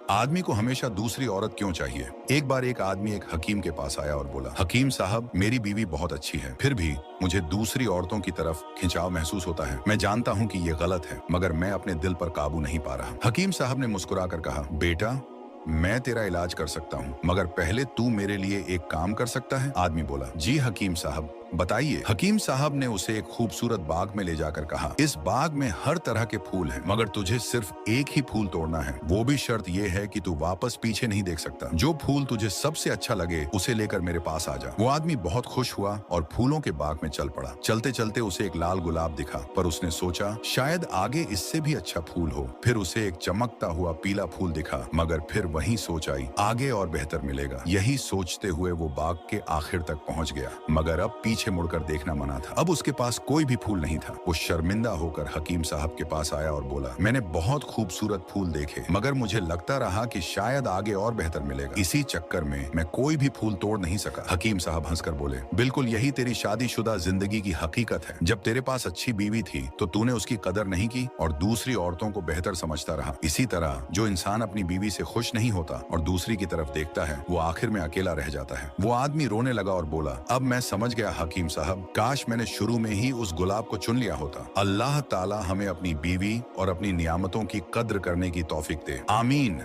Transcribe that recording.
आदमी को हमेशा दूसरी औरत क्यों चाहिए? एक बार एक आदमी एक हकीम के पास आया और बोला, हकीम साहब, मेरी बीवी बहुत अच्छी है, फिर भी मुझे दूसरी औरतों की तरफ खिंचाव महसूस होता है। मैं जानता हूँ कि ये गलत है, मगर मैं अपने दिल पर काबू नहीं पा रहा। हकीम साहब ने मुस्कुराकर कहा, बेटा, मैं तेरा इलाज कर सकता हूँ, मगर पहले तू मेरे लिए एक काम कर सकता है? आदमी बोला, जी हकीम साहब, बताइए। हकीम साहब ने उसे एक खूबसूरत बाग में ले जाकर कहा, इस बाग में हर तरह के फूल हैं, मगर तुझे सिर्फ एक ही फूल तोड़ना है। वो भी शर्त यह है कि तू वापस पीछे नहीं देख सकता। जो फूल तुझे सबसे अच्छा लगे उसे लेकर मेरे पास आ जा। वो आदमी बहुत खुश हुआ और फूलों के बाग में चल पड़ा। चलते चलते उसे एक लाल गुलाब दिखा, पर उसने सोचा शायद आगे इससे भी अच्छा फूल हो। फिर उसे एक चमकता हुआ पीला फूल दिखा, मगर फिर वही सोच आई, आगे और बेहतर मिलेगा। यही सोचते हुए वो बाग के आखिर तक पहुंच गया, मगर अब पीछे मुड़कर देखना मना था। अब उसके पास कोई भी फूल नहीं था। वो शर्मिंदा होकर हकीम साहब के पास आया और बोला, मैंने बहुत खूबसूरत फूल देखे, मगर मुझे लगता रहा कि शायद आगे और बेहतर मिलेगा। इसी चक्कर में मैं कोई भी फूल तोड़ नहीं सका। हकीम साहब हंसकर बोले, बिल्कुल यही तेरी शादीशुदा जिंदगी की हकीकत है। जब तेरे पास अच्छी बीवी थी तो तूने उसकी कदर नहीं की और दूसरी औरतों को बेहतर समझता रहा। इसी तरह जो इंसान अपनी बीवी से खुश नहीं होता और दूसरी की तरफ देखता है, वो आखिर में अकेला रह जाता है। वो आदमी रोने लगा और बोला, अब मैं समझ गया हकीम साहब, काश मैंने शुरू में ही उस गुलाब को चुन लिया होता। अल्लाह ताला हमें अपनी बीवी और अपनी नियामतों की कद्र करने की तौफीक दे। आमीन।